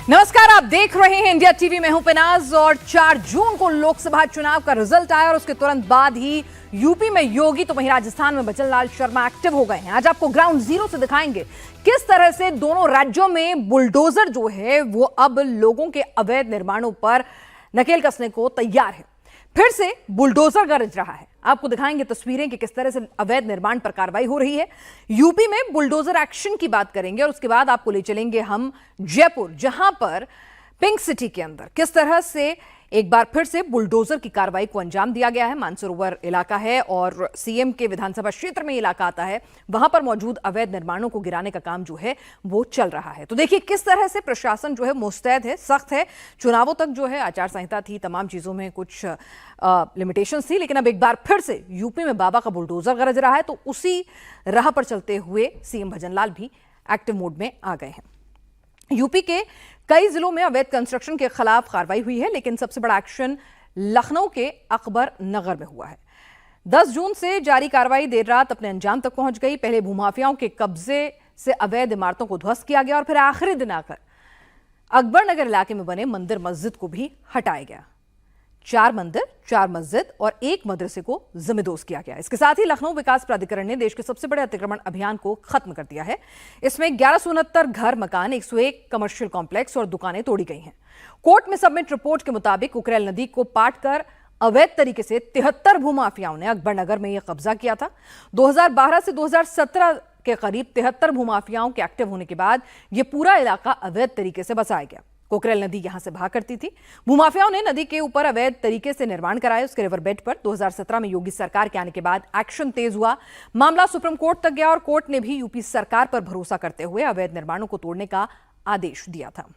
नमस्कार, आप देख रहे हैं इंडिया टीवी में हूं पिनाज। और 4 जून को लोकसभा चुनाव का रिजल्ट आया और उसके तुरंत बाद ही यूपी में योगी तो वहीं राजस्थान में बचन लाल शर्मा एक्टिव हो गए हैं। आज आपको ग्राउंड जीरो से दिखाएंगे किस तरह से दोनों राज्यों में बुलडोजर जो है वो अब लोगों के अवैध निर्माणों पर नकेल कसने को तैयार है। फिर से बुलडोजर गरज रहा है। आपको दिखाएंगे तस्वीरें कि किस तरह से अवैध निर्माण पर कार्रवाई हो रही है। यूपी में बुलडोजर एक्शन की बात करेंगे और उसके बाद आपको ले चलेंगे हम जयपुर, जहां पर पिंक सिटी के अंदर किस तरह से एक बार फिर से बुलडोजर की कार्रवाई को अंजाम दिया गया है। मानसरोवर इलाका है और सीएम के विधानसभा क्षेत्र में इलाका आता है, वहां पर मौजूद अवैध निर्माणों को गिराने का काम जो है वो चल रहा है। तो देखिए किस तरह से प्रशासन जो है मुस्तैद है, सख्त है। चुनावों तक जो है आचार संहिता थी, तमाम चीजों में कुछ लिमिटेशंस थी, लेकिन अब एक बार फिर से यूपी में बाबा का बुलडोजर गरज रहा है। तो उसी राह पर चलते हुए सीएम भजनलाल भी एक्टिव मोड में आ गए हैं। यूपी के कई जिलों में अवैध कंस्ट्रक्शन के खिलाफ कार्रवाई हुई है, लेकिन सबसे बड़ा एक्शन लखनऊ के अकबर नगर में हुआ है। 10 जून से जारी कार्रवाई देर रात अपने अंजाम तक पहुंच गई। पहले भूमाफियाओं के कब्जे से अवैध इमारतों को ध्वस्त किया गया और फिर आखिरी दिन आकर अकबर नगर इलाके में बने मंदिर मस्जिद को भी हटाया गया। 4 मंदिर, 4 मस्जिद और 1 मदरसे को जिम्मेदोज किया गया। इसके साथ ही लखनऊ विकास प्राधिकरण ने देश के सबसे बड़े अतिक्रमण अभियान को खत्म कर दिया है। इसमें 1169 घर, मकान, 101 कमर्शियल कॉम्प्लेक्स और दुकानें तोड़ी गई हैं। कोर्ट में सबमिट रिपोर्ट के मुताबिक उकरेल नदी को पाट कर अवैध तरीके से 73 भूमाफियाओं ने अकबर नगर में यह कब्जा किया था। 2012 से 2017 के करीब 73 भूमाफियाओं के एक्टिव होने के बाद यह पूरा इलाका अवैध तरीके से बसाया गया। कोकरेल नदी यहां से बहा करती थी। भूमाफियाओं ने नदी के ऊपर अवैध तरीके से निर्माण कराए। उसके रिवर बेड पर 2017 में योगी सरकार के आने के बाद एक्शन तेज हुआ। मामला सुप्रीम कोर्ट तक गया और कोर्ट ने भी यूपी सरकार पर भरोसा करते हुए अवैध निर्माणों को तोड़ने का आदेश दिया था।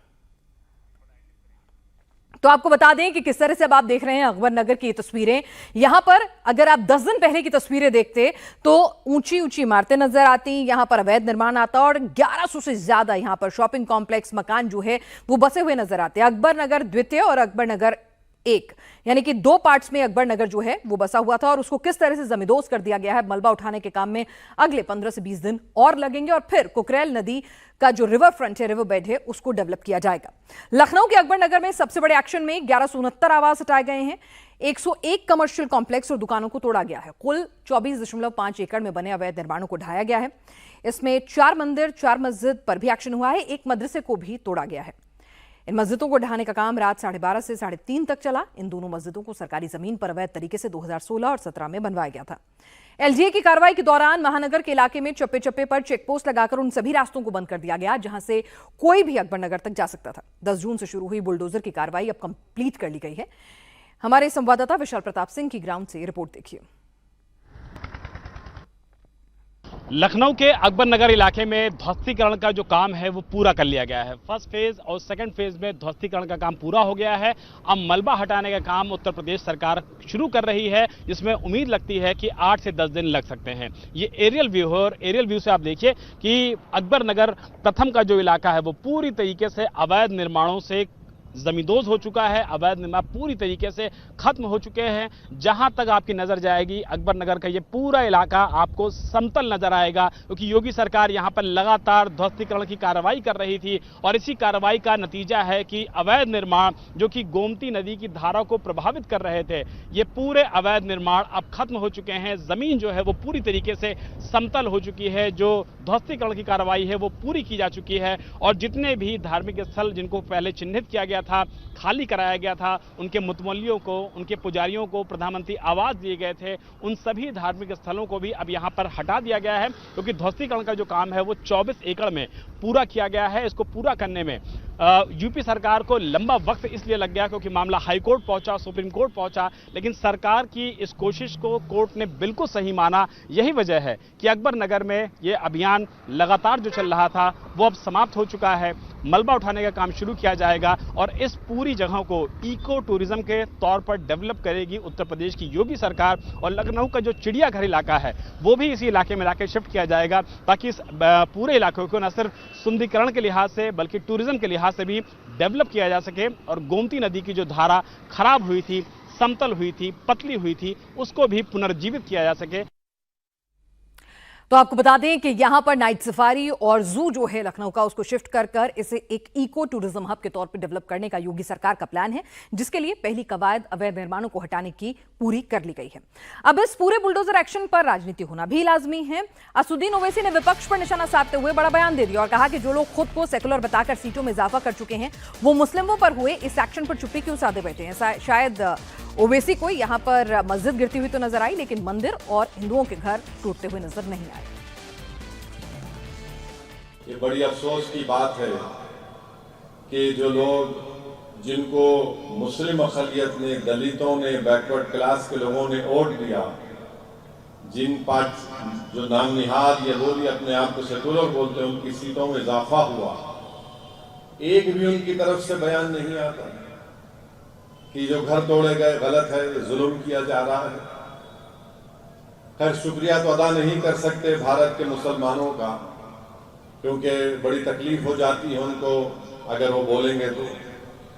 तो आपको बता दें कि किस तरह से अब आप देख रहे हैं अकबर नगर की तस्वीरें। यहां पर अगर आप 10 दिन पहले की तस्वीरें देखते तो ऊंची ऊंची इमारतें नजर आती, यहां पर अवैध निर्माण आता और 1100 से ज्यादा यहां पर शॉपिंग कॉम्प्लेक्स, मकान जो है वो बसे हुए नजर आते। अकबर नगर द्वितीय और अकबर नगर 1, यानी कि 2 पार्ट्स में अकबर नगर जो है वो बसा हुआ था और उसको किस तरह से जमींदोज कर दिया गया है। मलबा उठाने के काम में अगले 15 से 20 दिन और लगेंगे और फिर कुकरेल नदी का जो रिवर फ्रंट है, रिवर बेड है, उसको डेवलप किया जाएगा। लखनऊ के अकबर नगर में सबसे बड़े एक्शन में 1169 आवास हटाए गए हैं। 101 कमर्शियल कॉम्प्लेक्स और दुकानों को तोड़ा गया है। कुल 24.5 एकड़ में बने अवैध निर्माणों को ढाया गया है। इसमें 4 मंदिर, 4 मस्जिद पर भी एक्शन हुआ है। 1 मदरसे को भी तोड़ा गया है। इन मस्जिदों को ढहाने का काम रात 12:30 से 3:30 तक चला। इन दोनों मस्जिदों को सरकारी जमीन पर अवैध तरीके से 2016 और 17 में बनवाया गया था। एलजीए की कार्रवाई के दौरान महानगर के इलाके में चप्पे चप्पे पर चेकपोस्ट लगाकर उन सभी रास्तों को बंद कर दिया गया जहां से कोई भी अकबर नगर तक जा सकता था। 10 जून से शुरू हुई बुलडोजर की कार्रवाई अब कंप्लीट कर ली गई है। हमारे संवाददाता विशाल प्रताप सिंह की ग्राउंड से रिपोर्ट देखिए। लखनऊ के अकबर नगर इलाके में ध्वस्तीकरण का जो काम है वो पूरा कर लिया गया है। फर्स्ट फेज और सेकंड फेज में ध्वस्तीकरण का काम पूरा हो गया है। अब मलबा हटाने का काम उत्तर प्रदेश सरकार शुरू कर रही है, जिसमें उम्मीद लगती है कि 8 से 10 दिन लग सकते हैं। ये एरियल व्यू है और एरियल व्यू से आप देखिए कि अकबर नगर प्रथम का जो इलाका है वो पूरी तरीके से अवैध निर्माणों से जमींदोज हो चुका है। अवैध निर्माण पूरी तरीके से खत्म हो चुके हैं। जहां तक आपकी नजर जाएगी अकबर नगर का ये पूरा इलाका आपको समतल नजर आएगा, क्योंकि योगी सरकार यहां पर लगातार ध्वस्तीकरण की कार्रवाई कर रही थी और इसी कार्रवाई का नतीजा है कि अवैध निर्माण जो कि गोमती नदी की धारा को प्रभावित कर रहे थे, ये पूरे अवैध निर्माण अब खत्म हो चुके हैं। जमीन जो है वो पूरी तरीके से समतल हो चुकी है। जो ध्वस्तीकरण की कार्रवाई है वो पूरी की जा चुकी है और जितने भी धार्मिक स्थल जिनको पहले चिन्हित किया गया था, खाली कराया गया था, उनके मुतवल्लियों को, उनके पुजारियों को प्रधानमंत्री आवास दिए गए थे, उन सभी धार्मिक स्थलों को भी अब यहां पर हटा दिया गया है, क्योंकि ध्वस्तीकरण का जो काम है वो 24 एकड़ में पूरा किया गया है। इसको पूरा करने में यूपी सरकार को लंबा वक्त इसलिए लग गया क्योंकि मामला हाई कोर्ट पहुंचा, सुप्रीम कोर्ट पहुंचा, लेकिन सरकार की इस कोशिश को कोर्ट ने बिल्कुल सही माना। यही वजह है कि अकबर नगर में ये अभियान लगातार जो चल रहा था वो अब समाप्त हो चुका है। मलबा उठाने का काम शुरू किया जाएगा और इस पूरी जगह को इको टूरिज्म के तौर पर डेवलप करेगी उत्तर प्रदेश की योगी सरकार। और लखनऊ का जो चिड़ियाघर इलाका है वो भी इसी इलाके में लाके शिफ्ट किया जाएगा, ताकि इस पूरे इलाके को न सिर्फ सुंदरीकरण के लिहाज से बल्कि टूरिज्म के लिहाज से भी डेवलप किया जा सके और गोमती नदी की जो धारा खराब हुई थी, समतल हुई थी, पतली हुई थी, उसको भी पुनर्जीवित किया जा सके। तो आपको बता दें कि यहां पर नाइट सफारी और जू जो है लखनऊ का, उसको शिफ्ट कर इसे एक इको टूरिज्म हब के तौर पर डेवलप करने का योगी सरकार का प्लान है, जिसके लिए पहली कवायद अवैध निर्माणों को हटाने की पूरी कर ली गई है। अब इस पूरे बुलडोजर एक्शन पर राजनीति होना भी लाजमी है। असदुद्दीन ओवैसी ने विपक्ष पर निशाना साधते हुए बड़ा बयान दे दिया और कहा कि जो लोग खुद को सेकुलर बताकर सीटों में इजाफा कर चुके हैं, वो मुस्लिमों पर हुए इस एक्शन पर चुप्पी क्यों साधे बैठे हैं। शायद ओवैसी को यहां पर मस्जिद गिरती हुई तो नजर आई, लेकिन मंदिर और हिंदुओं के घर टूटते हुए नजर नहीं आए। ये बड़ी अफसोस की बात है कि जो लोग, जिनको मुस्लिम अक़लियत ने, दलितों ने, बैकवर्ड क्लास के लोगों ने वोट दिया, जिन जो नाम निहाद या वो भी अपने आप को सेकुलर बोलते हैं, उनकी सीटों में इजाफा हुआ, एक भी उनकी तरफ से बयान नहीं आता कि जो घर तोड़े गए गलत है, जुल्म किया जा रहा है। खैर, शुक्रिया तो अदा नहीं कर सकते भारत के मुसलमानों का, क्योंकि बड़ी तकलीफ हो जाती है उनको अगर वो बोलेंगे तो,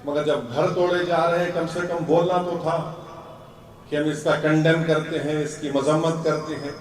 मगर जब घर तोड़े जा रहे हैं, कम से कम बोलना तो था कि हम इसका कंडेम करते हैं, इसकी मजम्मत करते हैं।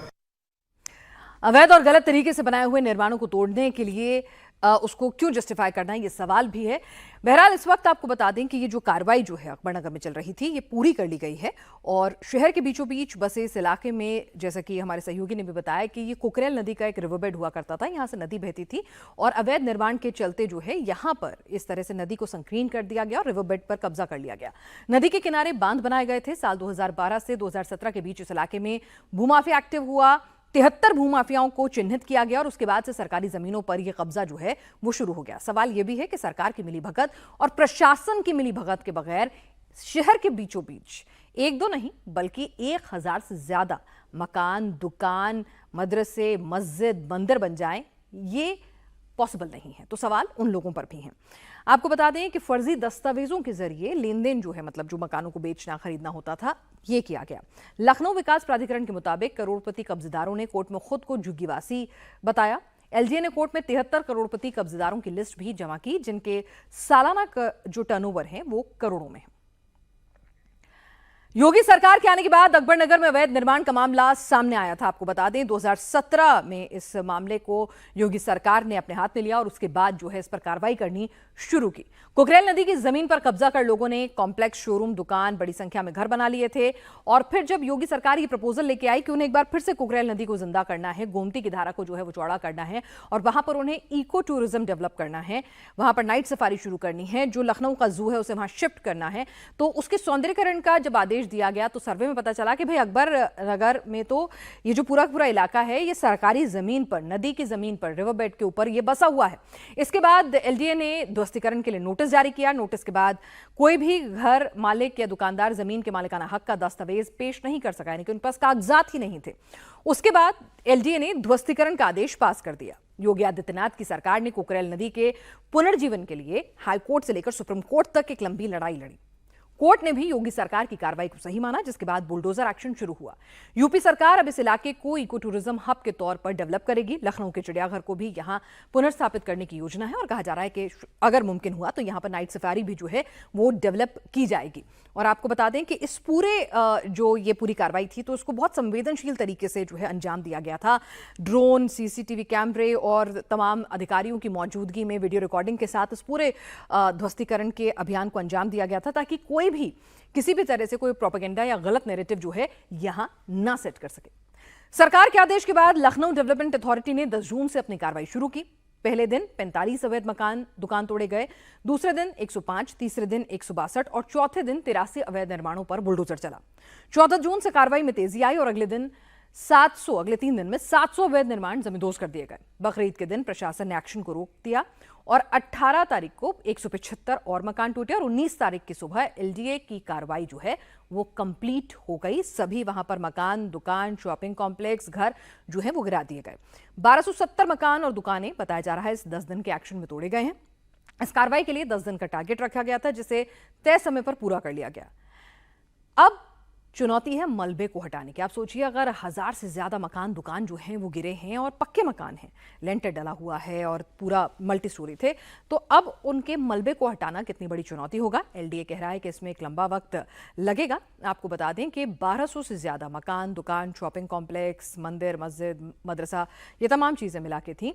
अवैध और गलत तरीके से बनाए हुए निर्माणों को तोड़ने के लिए उसको क्यों जस्टिफाई करना है, ये सवाल भी है। बहरहाल इस वक्त आपको बता दें कि ये जो कार्रवाई जो है अकबर नगर में चल रही थी, ये पूरी कर ली गई है और शहर के बीचों बीच बसे इस इलाके में, जैसा कि हमारे सहयोगी ने भी बताया कि ये कुकरेल नदी का एक रिवरबेड हुआ करता था, यहाँ से नदी बहती थी और अवैध निर्माण के चलते जो है यहाँ पर इस तरह से नदी को संकीर्ण कर दिया गया और रिवरबेड पर कब्जा कर लिया गया। नदी के किनारे बांध बनाए गए थे। साल 2012 से 2017 के बीच इस इलाके में भूमाफिया एक्टिव हुआ। 73 भूमाफियाओं को चिन्हित किया गया और उसके बाद से सरकारी जमीनों पर यह कब्जा जो है वो शुरू हो गया। सवाल यह भी है कि सरकार की मिलीभगत और प्रशासन की मिलीभगत के बगैर शहर के बीचों बीच एक दो नहीं बल्कि 1000 से ज्यादा मकान, दुकान, मदरसे, मस्जिद, मंदिर बन जाएं, ये पॉसिबल नहीं है। तो सवाल उन लोगों पर भी हैं। आपको बता दें कि फर्जी दस्तावेजों के जरिए लेन देन जो है, मतलब जो मकानों को बेचना खरीदना होता था, ये किया गया। लखनऊ विकास प्राधिकरण के मुताबिक करोड़पति कब्जेदारों ने कोर्ट में खुद को झुग्गीवासी बताया। एलजीए ने कोर्ट में 73 करोड़पति कब्जेदारों की लिस्ट भी जमा की, जिनके सालाना जो टर्नओवर है वो करोड़ों में है। योगी सरकार के आने के बाद अकबर नगर में अवैध निर्माण का मामला सामने आया था। आपको बता दें 2017 में इस मामले को योगी सरकार ने अपने हाथ में लिया और उसके बाद जो है इस पर कार्रवाई करनी शुरू की। कुकरेल नदी की जमीन पर कब्जा कर लोगों ने कॉम्प्लेक्स, शोरूम, दुकान, बड़ी संख्या में घर बना लिए थे और फिर जब योगी सरकार ये प्रपोजल लेके आई कि उन्हें एक बार फिर से कुकरेल नदी को जिंदा करना है, गोमती की धारा को जो है वो चौड़ा करना है और वहां पर उन्हें इको टूरिज्म डेवलप करना है, वहां पर नाइट सफारी शुरू करनी है, जो लखनऊ का जू है उसे वहां शिफ्ट करना है, तो उसके सौंदर्यीकरण का जब आदेश दिया गया तो सर्वे में पता चला कि भाई अकबर नगर में तो ये जो पूरा इलाका है ये सरकारी जमीन पर, नदी की जमीन पर, रिवरबेड के ऊपर ये बसा हुआ है। इसके बाद एलडीए ने ध्वस्तीकरण के लिए नोटिस जारी किया। नोटिस के बाद कोई भी घर मालिक या दुकानदार जमीन के मालिकाना हक का दस्तावेज पेश नहीं कर सका, यानी कि उनके पास कागजात ही नहीं थे। उसके बाद एलडीए ने ध्वस्तीकरण का आदेश पास कर दिया। योगी आदित्यनाथ की सरकार ने कुकरेल नदी के पुनर्जीवन के लिए हाईकोर्ट से लेकर सुप्रीम कोर्ट तक एक लंबी लड़ाई लड़ी। कोर्ट ने भी योगी सरकार की कार्रवाई को सही माना, जिसके बाद बुलडोजर एक्शन शुरू हुआ। यूपी सरकार अब इस इलाके को इको टूरिज्म हब के तौर पर डेवलप करेगी। लखनऊ के चिड़ियाघर को भी यहां पुनर्स्थापित करने की योजना है और कहा जा रहा है कि अगर मुमकिन हुआ तो यहां पर नाइट सफारी भी जो है वो डेवलप की जाएगी। और आपको बता दें कि इस पूरे जो ये पूरी कार्रवाई थी तो उसको बहुत संवेदनशील तरीके से जो है अंजाम दिया गया था। ड्रोन, सीसीटीवी कैमरे और तमाम अधिकारियों की मौजूदगी में वीडियो रिकॉर्डिंग के साथ इस पूरे ध्वस्तीकरण के अभियान को अंजाम दिया गया था, ताकि कोई भी किसी भी तरह से कोई प्रोपेगेंडा या गलत नैरेटिव जो है यहां ना सेट कर सके। सरकार के आदेश के बाद लखनऊ डेवलपमेंट अथॉरिटी ने 10 जून से अपनी कार्रवाई शुरू की। पहले दिन 45 अवैध मकान, दुकान तोड़े गए, दूसरे दिन 105, तीसरे दिन 162 और चौथे दिन 83 अवैध निर्माणों पर बुलडोजर चला। 14 जून से कार्रवाई में तेजी आई और अगले 3 दिन में 700 अवैध निर्माण जमींदोज कर दिए गए। बकरीद के दिन प्रशासन ने एक्शन को रोक दिया और 18 तारीख को 175 और मकान टूटे और 19 तारीख की सुबह एलडीए की कार्रवाई जो है वो कंप्लीट हो गई। सभी वहां पर मकान, दुकान, शॉपिंग कॉम्प्लेक्स, घर जो है वो गिरा दिए गए। 1270 मकान और दुकानें बताया जा रहा है इस 10 दिन के एक्शन में तोड़े गए हैं। इस कार्रवाई के लिए 10 दिन का टारगेट रखा गया था, जिसे तय समय पर पूरा कर लिया गया। अब चुनौती है मलबे को हटाने की। आप सोचिए, अगर 1000 से ज्यादा मकान दुकान जो हैं वो गिरे हैं और पक्के मकान हैं, लेंटर डला हुआ है और पूरा मल्टी स्टोरी थे, तो अब उनके मलबे को हटाना कितनी बड़ी चुनौती होगा। एलडीए कह रहा है कि इसमें एक लंबा वक्त लगेगा। आपको बता दें कि 1200 से ज्यादा मकान, दुकान, शॉपिंग कॉम्प्लेक्स, मंदिर, मस्जिद, मदरसा, ये तमाम चीजें मिला के थी।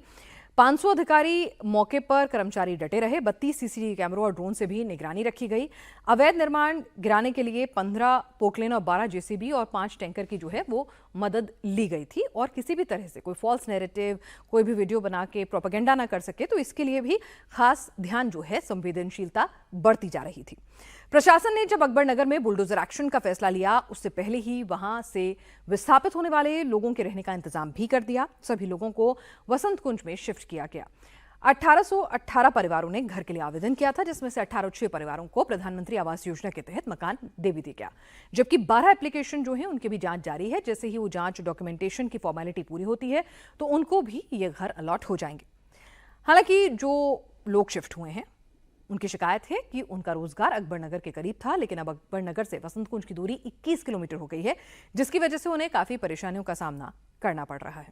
500 अधिकारी मौके पर, कर्मचारी डटे रहे। 32 सीसीटीवी कैमरों और ड्रोन से भी निगरानी रखी गई। अवैध निर्माण गिराने के लिए 15 पोकलेन और 12 जेसीबी और 5 टैंकर की जो है वो मदद ली गई थी। और किसी भी तरह से कोई फॉल्स नैरेटिव, कोई भी वीडियो बना के प्रोपेगेंडा ना कर सके, तो इसके लिए भी खास ध्यान जो है, संवेदनशीलता बढ़ती जा रही थी। प्रशासन ने जब अकबर नगर में बुलडोजर एक्शन का फैसला लिया, उससे पहले ही वहां से विस्थापित होने वाले लोगों के रहने का इंतजाम भी कर दिया। सभी लोगों को वसंत कुंज में शिफ्ट किया गया। 1818 परिवारों ने घर के लिए आवेदन किया था, जिसमें से 1806 परिवारों को प्रधानमंत्री आवास योजना के तहत मकान दे भी दिया गया, जबकि 12 एप्लीकेशन जो हैं उनकी भी जांच जारी है। जैसे ही वो जांच, डॉक्यूमेंटेशन की फॉर्मेलिटी पूरी होती है, तो उनको भी ये घर अलॉट हो जाएंगे। हालांकि जो लोग शिफ्ट हुए हैं, उनकी शिकायत है कि उनका रोजगार अकबर नगर के करीब था, लेकिन अब अकबर नगर से वसंत कुंज की दूरी 21 किलोमीटर हो गई है, जिसकी वजह से उन्हें काफी परेशानियों का सामना करना पड़ रहा है।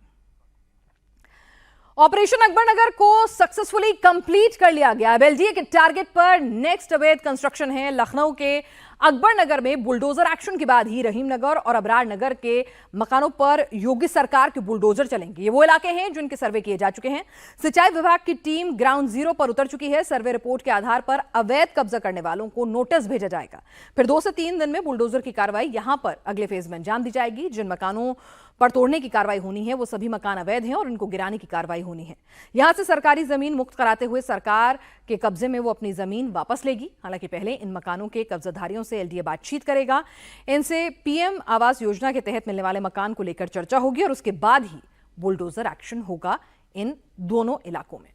ऑपरेशन अकबर नगर को सक्सेसफुली कंप्लीट कर लिया गया। एलडीए के टारगेट पर नेक्स्ट अवैध कंस्ट्रक्शन है। लखनऊ के अकबर नगर में बुलडोजर एक्शन के बाद ही रहीम नगर और अबरार नगर के मकानों पर योगी सरकार के बुलडोजर चलेंगे। ये वो इलाके हैं जिनके सर्वे किए जा चुके हैं। सिंचाई विभाग की टीम ग्राउंड जीरो पर उतर चुकी है। सर्वे रिपोर्ट के आधार पर अवैध कब्जा करने वालों को नोटिस भेजा जाएगा। फिर 2 से 3 दिन में बुलडोजर की कार्रवाई यहां पर अगले फेज में अंजाम दी जाएगी। जिन मकानों पर तोड़ने की कार्रवाई होनी है, वो सभी मकान अवैध हैं और इनको गिराने की कार्रवाई होनी है। यहां से सरकारी जमीन मुक्त कराते हुए सरकार के कब्जे में वो अपनी जमीन वापस लेगी। हालांकि पहले इन मकानों के कब्जाधारियों से एलडीए बातचीत करेगा। इनसे पीएम आवास योजना के तहत मिलने वाले मकान को लेकर चर्चा होगी और उसके बाद ही बुलडोजर एक्शन होगा इन दोनों इलाकों में।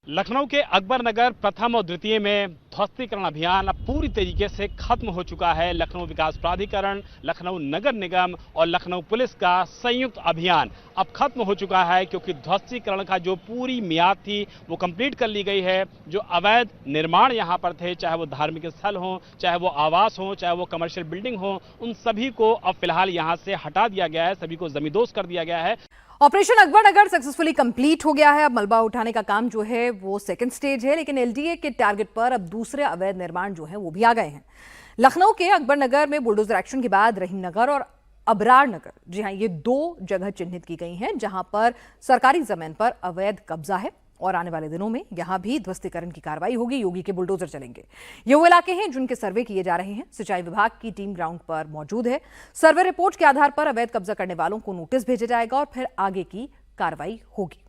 लखनऊ के अकबर नगर प्रथम और द्वितीय में ध्वस्तीकरण अभियान अब पूरी तरीके से खत्म हो चुका है। लखनऊ विकास प्राधिकरण, लखनऊ नगर निगम और लखनऊ पुलिस का संयुक्त अभियान अब खत्म हो चुका है, क्योंकि ध्वस्तीकरण का जो पूरी मियाद थी वो कंप्लीट कर ली गई है। जो अवैध निर्माण यहाँ पर थे, चाहे वो धार्मिक स्थल हो, चाहे वो आवास हो, चाहे वो कमर्शियल बिल्डिंग हो, उन सभी को अब फिलहाल यहाँ से हटा दिया गया है, सभी को जमींदोज कर दिया गया है। Operation Akbar Nagar successfully complete हो गया है। अब मलबा उठाने का काम जो है वो सेकंड स्टेज है, लेकिन एलडीए के टारगेट पर अब दूसरे अवैध निर्माण जो है वो भी आ गए हैं। लखनऊ के अकबर नगर में बुलडोजर एक्शन के बाद रहीम नगर और अबरार नगर, जी हां, ये 2 जगह चिन्हित की गई हैं जहां पर सरकारी जमीन पर अवैध कब्जा है और आने वाले दिनों में यहां भी ध्वस्तीकरण की कार्रवाई होगी। योगी के बुलडोजर चलेंगे। ये वो इलाके हैं जिनके सर्वे किए जा रहे हैं। सिंचाई विभाग की टीम ग्राउंड पर मौजूद है। सर्वे रिपोर्ट के आधार पर अवैध कब्जा करने वालों को नोटिस भेजा जाएगा और फिर आगे की कार्रवाई होगी।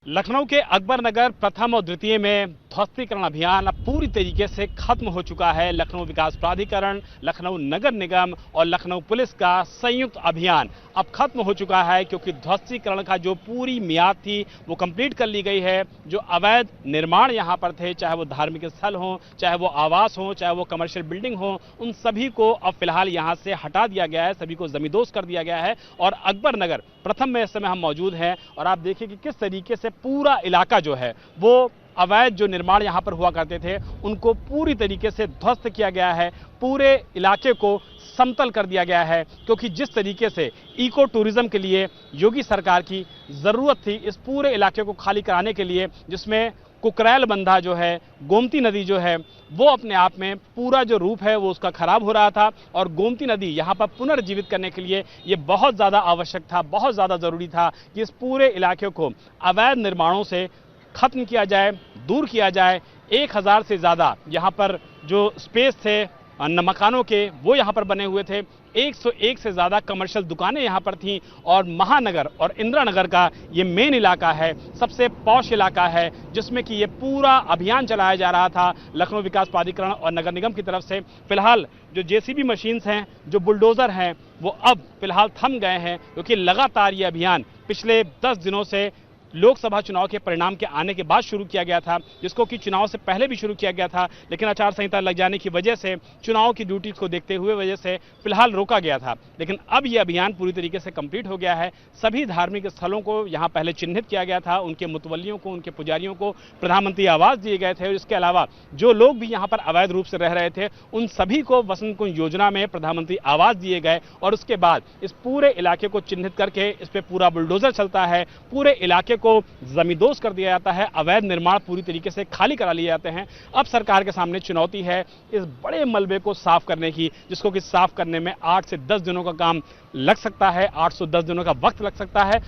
लखनऊ के अकबर नगर प्रथम और द्वितीय में ध्वस्तीकरण अभियान अब पूरी तरीके से खत्म हो चुका है। लखनऊ विकास प्राधिकरण, लखनऊ नगर निगम और लखनऊ पुलिस का संयुक्त अभियान अब खत्म हो चुका है, क्योंकि ध्वस्तीकरण का जो पूरी मियाद थी वो कंप्लीट कर ली गई है। जो अवैध निर्माण यहाँ पर थे, चाहे वो धार्मिक स्थल हो, चाहे वो आवास हो, चाहे वो कमर्शियल बिल्डिंग हो, उन सभी को अब फिलहाल यहाँ से हटा दिया गया है, सभी को जमींदोज कर दिया गया है। और अकबर नगर प्रथम में इस समय हम मौजूद हैं और आप देखिए कि किस तरीके से पूरा इलाका जो है वो अवैध जो निर्माण यहाँ पर हुआ करते थे उनको पूरी तरीके से ध्वस्त किया गया है। पूरे इलाके को समतल कर दिया गया है, क्योंकि जिस तरीके से इको टूरिज्म के लिए योगी सरकार की ज़रूरत थी इस पूरे इलाके को खाली कराने के लिए, जिसमें कुकरैल बंधा जो है, गोमती नदी जो है, वो अपने आप में पूरा जो रूप है वो उसका खराब हो रहा था और गोमती नदी यहाँ पर पुनर्जीवित करने के लिए ये बहुत ज़्यादा आवश्यक था, बहुत ज़्यादा ज़रूरी था कि इस पूरे इलाके को अवैध निर्माणों से खत्म किया जाए, दूर किया जाए। 1000 से ज़्यादा यहाँ पर जो स्पेस थे मकानों के वो यहाँ पर बने हुए थे। 101 से ज़्यादा कमर्शियल दुकानें यहाँ पर थीं और महानगर और इंदिरा नगर का ये मेन इलाका है, सबसे पॉश इलाका है, जिसमें कि ये पूरा अभियान चलाया जा रहा था लखनऊ विकास प्राधिकरण और नगर निगम की तरफ से। फिलहाल जो जेसीबी मशीन्स हैं, जो बुलडोज़र हैं, वो अब फिलहाल थम गए हैं, क्योंकि लगातार ये अभियान पिछले 10 दिनों से लोकसभा चुनाव के परिणाम के आने के बाद शुरू किया गया था, जिसको कि चुनाव से पहले भी शुरू किया गया था, लेकिन आचार संहिता लग जाने की वजह से चुनाव की ड्यूटी को देखते हुए वजह से फिलहाल रोका गया था। लेकिन अब यह अभियान पूरी तरीके से कंप्लीट हो गया है। सभी धार्मिक स्थलों को यहां पहले चिन्हित किया गया था, उनके मुतवल्लियों को, उनके पुजारियों को प्रधानमंत्री आवास दिए गए थे, और इसके अलावा जो लोग भी यहां पर अवैध रूप से रह रहे थे उन सभी को वसंत कुंज योजना में प्रधानमंत्री आवास दिए गए। और उसके बाद इस पूरे इलाके को चिन्हित करके इस पे पूरा बुलडोजर चलता है, पूरे इलाके को जमींदोज कर दिया जाता है, अवैध निर्माण पूरी तरीके से खाली करा लिए जाते हैं। अब सरकार के सामने चुनौती है इस बड़े मलबे को साफ करने की, जिसको कि साफ करने में 8 से 10 दिनों का काम लग सकता है, 8 से 10 दिनों का वक्त लग सकता है।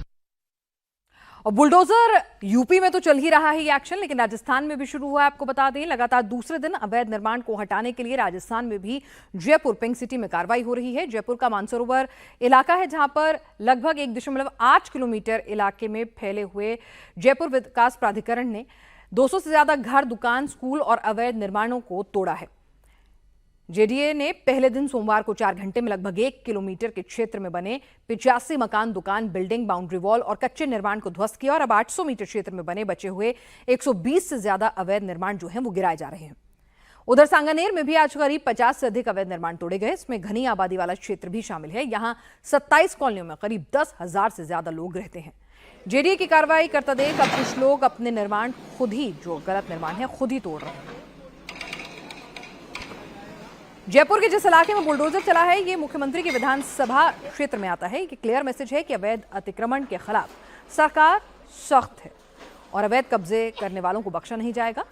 और बुलडोजर यूपी में तो चल ही रहा है ये एक्शन, लेकिन राजस्थान में भी शुरू हुआ है। आपको बता दें, लगातार दूसरे दिन अवैध निर्माण को हटाने के लिए राजस्थान में भी जयपुर पिंक सिटी में कार्रवाई हो रही है। जयपुर का मानसरोवर इलाका है जहां पर लगभग 1.8 किलोमीटर इलाके में फैले हुए जयपुर विकास प्राधिकरण ने 200 से ज्यादा घर, दुकान, स्कूल और अवैध निर्माणों को तोड़ा है। जेडीए ने पहले दिन सोमवार को 4 घंटे में लगभग 1 किलोमीटर के क्षेत्र में बने 85 मकान, दुकान, बिल्डिंग, बाउंड्री वॉल और कच्चे निर्माण को ध्वस्त किया, और अब 800 मीटर क्षेत्र में बने बचे हुए 120 से ज्यादा अवैध निर्माण जो हैं वो गिराए जा रहे हैं। उधर सांगानेर में भी आज करीब 50 से अधिक अवैध निर्माण तोड़े गए। इसमें घनी आबादी वाला क्षेत्र भी शामिल है। यहां 27 कॉलोनियों में करीब 10,000 से ज्यादा लोग रहते हैं। जेडीए की कार्रवाई करता देख अब कुछ लोग अपने निर्माण खुद ही, जो गलत निर्माण है, खुद ही तोड़ रहे हैं। जयपुर के जिस इलाके में बुलडोजर चला है, ये मुख्यमंत्री के विधानसभा क्षेत्र में आता है। ये क्लियर मैसेज है कि अवैध अतिक्रमण के खिलाफ सरकार सख्त है और अवैध कब्जे करने वालों को बख्शा नहीं जाएगा।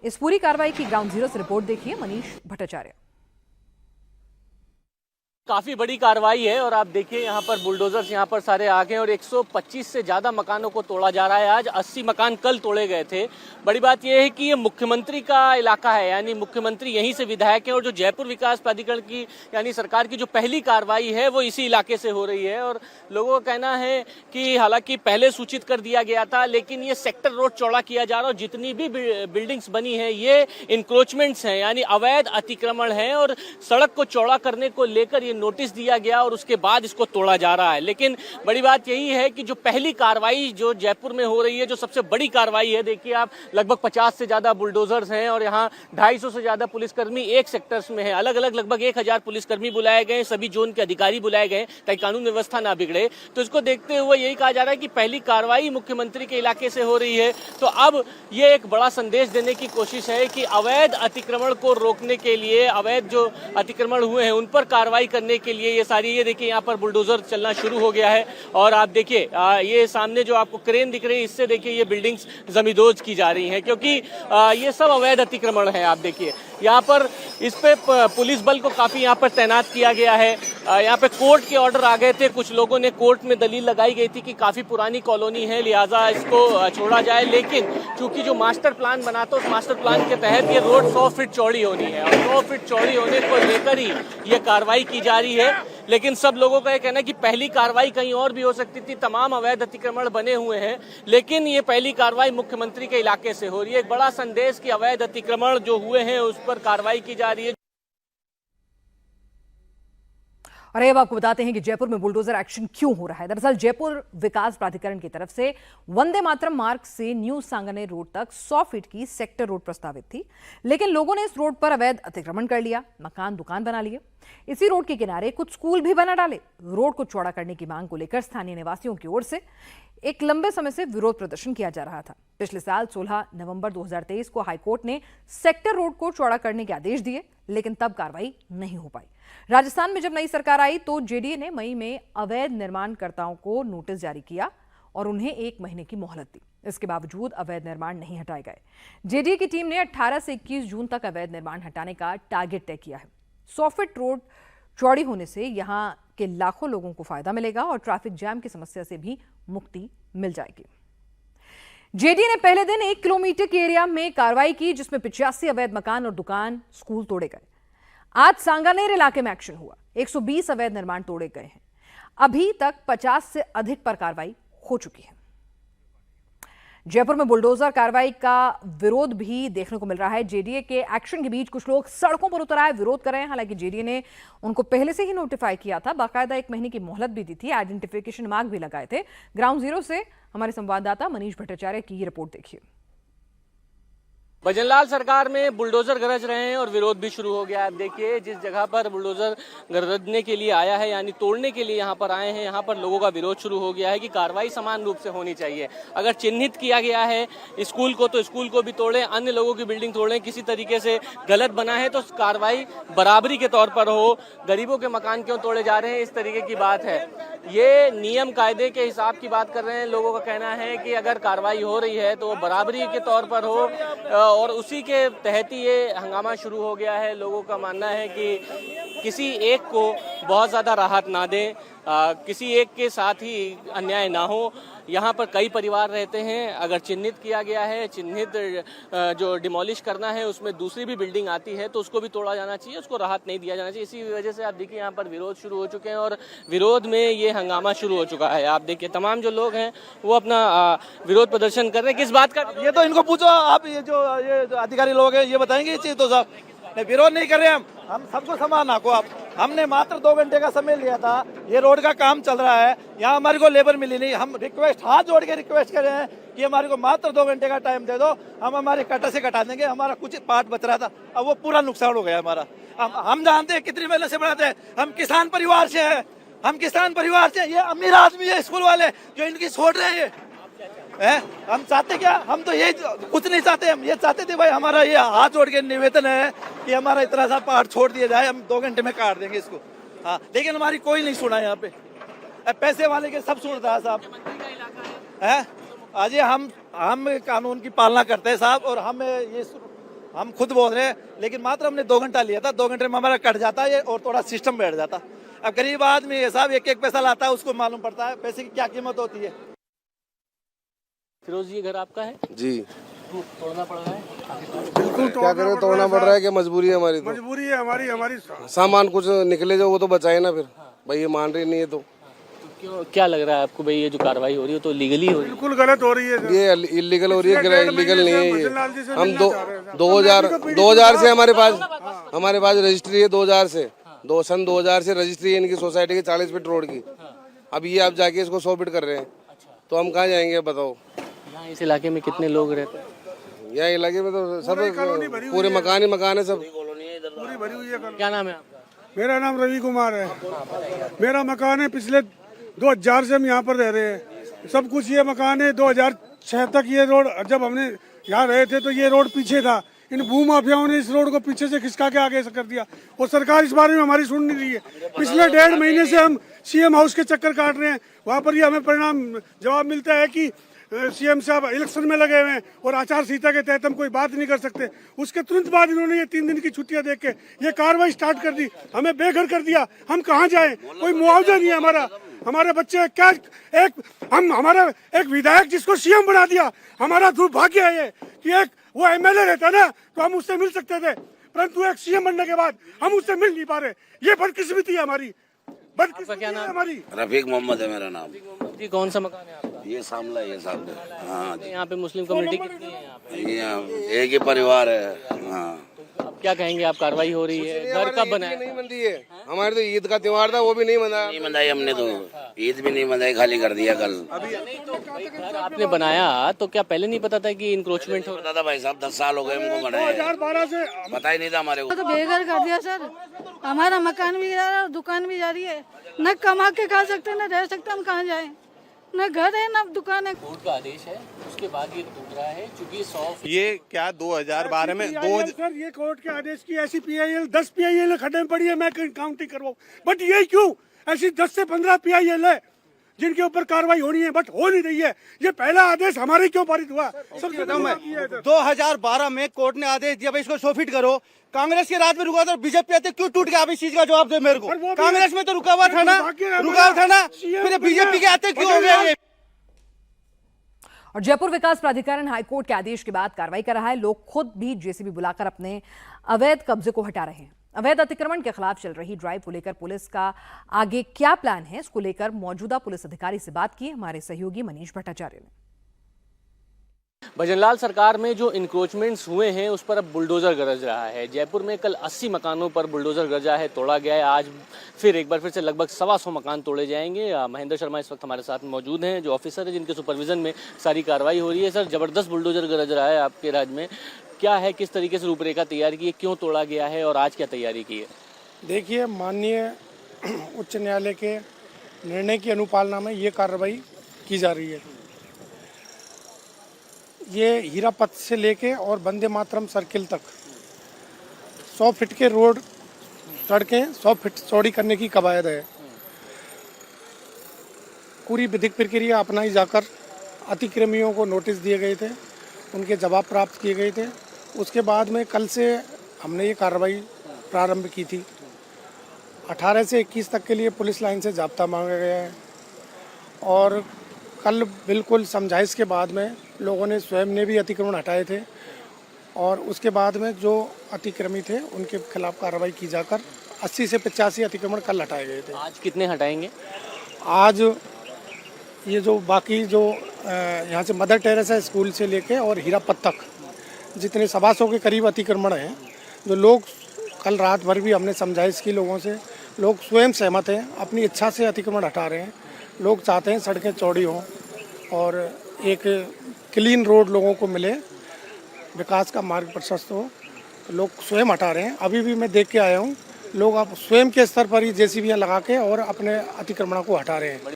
इस पूरी कार्रवाई की ग्राउंड जीरो से रिपोर्ट देखिए मनीष भट्टाचार्य। काफी बड़ी कार्रवाई है और आप देखिए यहाँ पर बुलडोजर्स यहाँ पर सारे आ गए और 125 से ज्यादा मकानों को तोड़ा जा रहा है। आज 80 मकान कल तोड़े गए थे। बड़ी बात यह है कि ये मुख्यमंत्री का इलाका है, यानी मुख्यमंत्री यहीं से विधायक है, और जो जयपुर विकास प्राधिकरण की यानी सरकार की जो पहली कार्रवाई है वो इसी इलाके से हो रही है। और लोगों का कहना है कि हालांकि पहले सूचित कर दिया गया था, लेकिन ये सेक्टर रोड चौड़ा किया जा रहा है और जितनी भी बिल्डिंग्स बनी है ये इंक्रोचमेंट्स हैं, यानी अवैध अतिक्रमण है, और सड़क को चौड़ा करने को लेकर ये नोटिस दिया गया और उसके बाद इसको तोड़ा जा रहा है। लेकिन बड़ी बात यही है कि जो पहली कार्रवाई जो जयपुर में हो रही है, जो सबसे बड़ी कार्रवाई है, देखिए आप लगभग 50 से ज्यादा बुलडोजर्स हैं और यहाँ 250 से ज्यादा पुलिसकर्मी एक सेक्टर्स में है। अलग अलग लगभग 1000 पुलिसकर्मी बुलाए गए, सभी जोन के अधिकारी बुलाए गए ताकि कानून व्यवस्था ना बिगड़े। तो इसको देखते हुए यही कहा जा रहा है कि पहली कार्रवाई मुख्यमंत्री के इलाके से हो रही है। तो अब ये एक बड़ा संदेश देने की कोशिश है कि अवैध अतिक्रमण को रोकने के लिए, अवैध जो अतिक्रमण हुए हैं उन पर कार्रवाई करने के लिए ये सारी, ये देखिए यहाँ पर बुलडोजर चलना शुरू हो गया है। और आप देखिए ये सामने जो आपको क्रेन दिख रही है, इससे देखिए ये बिल्डिंग्स जमींदोज की जा रही हैं, क्योंकि ये सब अवैध अतिक्रमण है। आप देखिए यहाँ पर इस पे पुलिस बल को काफी यहाँ पर तैनात किया गया है। यहाँ पे कोर्ट के ऑर्डर आ गए थे, कुछ लोगों ने कोर्ट में दलील लगाई गई थी कि काफी पुरानी कॉलोनी है, लिहाजा इसको छोड़ा जाए। लेकिन चूंकि जो मास्टर प्लान बना था, उस मास्टर प्लान के तहत ये रोड 100 फीट चौड़ी होनी है और 100 फीट चौड़ी होने को लेकर ही ये कार्रवाई की जा रही है। लेकिन सब लोगों का ये कहना है कि पहली कार्रवाई कहीं और भी हो सकती थी, तमाम अवैध अतिक्रमण बने हुए हैं, लेकिन ये पहली कार्रवाई मुख्यमंत्री के इलाके से हो रही है। एक बड़ा संदेश कि अवैध अतिक्रमण जो हुए हैं उस पर कार्रवाई की जा रही है। और अब आपको बताते हैं कि जयपुर में बुलडोजर एक्शन क्यों हो रहा है। दरअसल जयपुर विकास प्राधिकरण की तरफ से वंदे मातरम मार्ग से न्यू सांगानेर रोड तक 100 फीट की सेक्टर रोड प्रस्तावित थी, लेकिन लोगों ने इस रोड पर अवैध अतिक्रमण कर लिया, मकान दुकान बना लिए। इसी रोड के किनारे कुछ स्कूल भी बना डाले। रोड को चौड़ा करने की मांग को लेकर स्थानीय निवासियों की ओर से एक लंबे समय से विरोध प्रदर्शन किया जा रहा था। पिछले साल 16 नवंबर 2023 को हाईकोर्ट ने सेक्टर रोड को चौड़ा करने के आदेश दिए, लेकिन तब कार्रवाई नहीं हो पाई। राजस्थान में जब नई सरकार आई तो जेडीए ने मई में अवैध निर्माणकर्ताओं को नोटिस जारी किया और उन्हें 1 महीने की मोहलत दी। इसके बावजूद अवैध निर्माण नहीं हटाए गए। जेडीए की टीम ने 18 से 21 जून तक अवैध निर्माण हटाने का टारगेट तय किया है। 100 फीट रोड चौड़ी होने से यहां के लाखों लोगों को फायदा मिलेगा और ट्रैफिक जैम की समस्या से भी मुक्ति मिल जाएगी। जेडीए ने पहले दिन 1 किलोमीटर के एरिया में कार्रवाई की, जिसमें 85 अवैध मकान और दुकान, स्कूल तोड़े गए। आज सांगानेर इलाके में एक्शन हुआ, 120 अवैध निर्माण तोड़े गए हैं। अभी तक 50 से अधिक पर कार्रवाई हो चुकी है। जयपुर में बुलडोजर कार्रवाई का विरोध भी देखने को मिल रहा है। जेडीए के एक्शन के बीच कुछ लोग सड़कों पर उतर आए, विरोध कर रहे हैं। हालांकि जेडीए ने उनको पहले से ही नोटिफाई किया था, बाकायदा 1 महीने की मोहलत भी दी थी, आइडेंटिफिकेशन मार्क भी लगाए थे। ग्राउंड जीरो से हमारे संवाददाता मनीष भट्टाचार्य की ये रिपोर्ट देखिए। भजनलाल सरकार में बुलडोजर गरज रहे हैं और विरोध भी शुरू हो गया है। आप देखिए, जिस जगह पर बुलडोजर गरजने के लिए आया है, यानी तोड़ने के लिए यहाँ पर आए हैं, यहाँ पर लोगों का विरोध शुरू हो गया है कि कार्रवाई समान रूप से होनी चाहिए। अगर चिन्हित किया गया है स्कूल को, तो स्कूल को भी तोड़ें, अन्य लोगों की बिल्डिंग तोड़ें। किसी तरीके से गलत बना है तो कार्रवाई बराबरी के तौर पर हो। गरीबों के मकान क्यों तोड़े जा रहे हैं, इस तरीके की बात है। ये नियम कायदे के हिसाब की बात कर रहे हैं। लोगों का कहना है कि अगर कार्रवाई हो रही है तो बराबरी के तौर पर हो, और उसी के तहत ही ये हंगामा शुरू हो गया है। लोगों का मानना है कि किसी एक को बहुत ज़्यादा राहत ना दें, किसी एक के साथ ही अन्याय ना हो। यहाँ पर कई परिवार रहते हैं, अगर चिन्हित किया गया है, चिन्हित जो डिमोलिश करना है उसमें दूसरी भी बिल्डिंग आती है तो उसको भी तोड़ा जाना चाहिए, उसको राहत नहीं दिया जाना चाहिए। इसी वजह से आप देखिए यहाँ पर विरोध शुरू हो चुके हैं और विरोध में ये हंगामा शुरू हो चुका है। आप देखिए तमाम जो लोग हैं वो अपना विरोध प्रदर्शन कर रहे हैं। किस बात का? ये तो इनको पूछो आप, ये जो अधिकारी लोग हैं ये बताएंगे ये चीज। तो साहब नहीं, विरोध नहीं कर रहे हम सबको समान आको। आप हमने मात्र 2 घंटे का समय लिया था, ये रोड का काम चल रहा है, यहाँ हमारे को लेबर मिली नहीं। हम रिक्वेस्ट हाथ जोड़ के रिक्वेस्ट कर रहे हैं कि हमारे को मात्र 2 घंटे का टाइम दे दो, हम हमारे कटर से कटा देंगे। हमारा कुछ पार्ट बच रहा था, अब वो पूरा नुकसान हो गया हमारा। हम जानते हैं कितनी मेहनत से बनाते हैं, हम किसान परिवार से हैं, हम किसान परिवार से। ये अमीर आदमी है स्कूल वाले जो इनकी छोड़ रहे हैं है? हम चाहते क्या, हम तो ये कुछ नहीं चाहते, हम ये चाहते थे भाई हमारा ये हाथ जोड़ के निवेदन है कि हमारा इतना सा पार्ट छोड़ दिया जाए, हम 2 घंटे में काट देंगे इसको। हाँ, लेकिन हमारी कोई नहीं सुना यहाँ पे, पैसे वाले के सब सुनता है साहब है। आज हम कानून की पालना करते हैं साहब, और हम खुद बोल रहे हैं, लेकिन मात्र हमने 2 घंटा लिया था, 2 घंटे में हमारा कट जाता है और थोड़ा सिस्टम बैठ जाता। अब गरीब आदमी है साहब, एक पैसा लाता है, उसको मालूम पड़ता है पैसे की क्या कीमत होती है। फिरोज, ये घर आपका है? जी। तोड़ना पड़ रहा है? बिल्कुल क्या करें, तोड़ना पड़ रहा है कि मजबूरी है हमारी? तो मजबूरी है हमारी सामान कुछ निकले जो वो तो बचाए ना, फिर भाई ये मान रही नहीं है तो क्यों, क्या लग रहा है आपको भाई ये जो कार्रवाई हो रही है तो लीगली हो रही है? बिल्कुल गलत हो रही है, ये इलीगल हो रही है, इलीगल नहीं है ये। हम 2000 से हमारे पास रजिस्ट्री है, 2000 से सन 2000 से रजिस्ट्री है इनकी सोसाइटी की 40 फीट रोड की। अब ये आप जाके इसको 100 फीट कर रहे हैं, तो हम कहाँ जाएंगे बताओ? यहाँ इस इलाके में कितने लोग रहते हैं? यहाँ इलाके में तो सब पूरे मकान ही मकान है, सब पूरी भरी हुई है। क्या नाम है आपका? मेरा नाम रवि कुमार है, मेरा मकान है। पिछले 2000 से हम यहाँ पर रह रहे हैं, सब कुछ ये मकान है। 2006 तक ये रोड, जब हमने यहाँ रहे थे तो ये रोड पीछे था, इन भूमाफियाओं ने इस रोड को पीछे से खिसका के आगे कर दिया, और सरकार इस बारे में हमारी सुन नहीं रही है। पिछले 1.5 महीने से हम सीएम हाउस के चक्कर काट रहे हैं, वहाँ पर ये हमें परिणाम जवाब मिलता है कि सीएम साहब इलेक्शन में लगे हुए हैं और आचार संहिता के तहत हम कोई बात नहीं कर सकते। उसके तुरंत बाद इन्होंने ये 3 दिन की छुट्टियां देख के ये कार्रवाई स्टार्ट कर दी, हमें बेघर कर दिया। हम कहाँ जाएं, कोई मुआवजा नहीं है हमारा, हमारे बच्चे क्या, हमारा एक विधायक जिसको सीएम बना दिया। हमारा दुर्भाग्य है ये कि एक वो एमएलए रहता ना तो हम उससे मिल सकते थे, परंतु एक सीएम बनने के बाद हम उससे मिल नहीं पा रहे। ये बदकिस्मती है हमारी, बदकिस्मती है हमारी। रफीक मोहम्मद है मेरा नाम। जी, कौन सा मकान है आपका? ये सामला ये सामने। हाँ जी। यहाँ पे मुस्लिम कम्युनिटी कितनी है यहाँ पे? यहाँ एक ही परिवार है। हाँ, अब क्या कहेंगे आप, कार्रवाई हो रही है, घर कब बनाया? नहीं बन रही है, हमारे तो ईद का त्योहार था वो भी नहीं मनाया। नहीं मनाई हमने तो, ईद भी नहीं मनाई, खाली कर दिया कल। घर आपने बनाया तो क्या पहले नहीं पता था कि इंक्रोचमेंट हो रहा? पता था भाई साहब, 10 साल हो गए हमको बनाए, 2012 से पता ही नहीं था हमारे को। तो बेघर कर दिया सर, हमारा मकान भी जा रहा है, दुकान भी जा रही है, न कमा के खा सकते न रह सकते, हम कहाँ जाएं, न घर है न दुकान है। कोर्ट का आदेश है, उसके बाद ये टूट रहा है क्योंकि 100 ये क्या 2012 में सर ये कोर्ट के आदेश की ऐसी PIL 10 PIL खड्डे में पड़ी है, मैं काउंटिंग करवाऊं, बट ये क्यों ऐसी 10 से 15 PIL है जिनके ऊपर कार्रवाई होनी है बट हो नहीं रही है। ये पहला आदेश हमारे क्यों पारित हुआ? सबसे बताऊं मैं, 2012 में कोर्ट ने आदेश दिया भाई इसको 100 फीट करो। कांग्रेस के राज में रुका था, बीजेपी आते क्यों टूट गया? आप इस चीज का जवाब दे मेरे को। कांग्रेस में तो रुका हुआ था ना, फिर बीजेपी के आते क्यों हो गया? और जयपुर विकास प्राधिकरण हाईकोर्ट के आदेश के बाद कार्रवाई कर रहा है। लोग खुद भी जेसीबी बुलाकर अपने अवैध कब्जे को हटा रहे हैं। अवैध अतिक्रमण के खिलाफ चल रही ड्राइव को लेकर पुलिस का आगे क्या प्लान है, इसको लेकर मौजूदा पुलिस अधिकारी से बात की हमारे सहयोगी मनीष भट्टाचार्य ने। भजनलाल सरकार में जो इंक्रोचमेंट्स हुए हैं उस पर अब बुलडोजर गरज रहा है। जयपुर में कल 80 मकानों पर बुलडोजर गरजा है, तोड़ा गया है। आज फिर एक बार फिर से लगभग 125 मकान तोड़े जाएंगे। महेंद्र शर्मा इस वक्त हमारे साथ मौजूद हैं, जो ऑफिसर है जिनके सुपरविजन में सारी कार्रवाई हो रही है। सर, जबरदस्त बुलडोजर गरज रहा है आपके राज्य में, क्या है, किस तरीके से रूपरेखा तैयार की है, क्यों तोड़ा गया है और आज क्या तैयारी की है? देखिए, माननीय उच्च न्यायालय के निर्णय की अनुपालना में ये कार्रवाई की जा रही है। ये हीरापथ से लेके और वंदे मातरम सर्किल तक 100 फीट के रोड सड़कें 100 फीट चौड़ी करने की कवायद है। पूरी विधिक प्रक्रिया अपनाई जाकर अतिक्रमियों को नोटिस दिए गए थे, उनके जवाब प्राप्त किए गए थे। उसके बाद में कल से हमने ये कार्रवाई प्रारंभ की थी। 18 से 21 तक के लिए पुलिस लाइन से जाब्ता मांगा गया है और कल बिल्कुल समझाइश के बाद में लोगों ने स्वयं ने भी अतिक्रमण हटाए थे और उसके बाद में जो अतिक्रमी थे उनके खिलाफ कार्रवाई की जाकर 80 से 85 अतिक्रमण कल हटाए गए थे। आज कितने हटाएंगे? आज ये जो बाकी जो यहाँ से मदर टेरेसा स्कूल से लेके और हीरापथ तक जितने 125 के करीब अतिक्रमण हैं, जो लोग कल रात भर भी हमने समझाइश की लोगों से, लोग स्वयं सहमत हैं, अपनी इच्छा से अतिक्रमण हटा रहे हैं। लोग चाहते हैं सड़कें चौड़ी हों और एक क्लीन रोड लोगों को मिले, विकास का मार्ग प्रशस्त हो, तो लोग स्वयं हटा रहे हैं। अभी भी मैं देख के आया हूँ, लोग अब स्वयं के स्तर पर ही जेसीबीयां लगा के और अपने अतिक्रमण को हटा रहे हैं।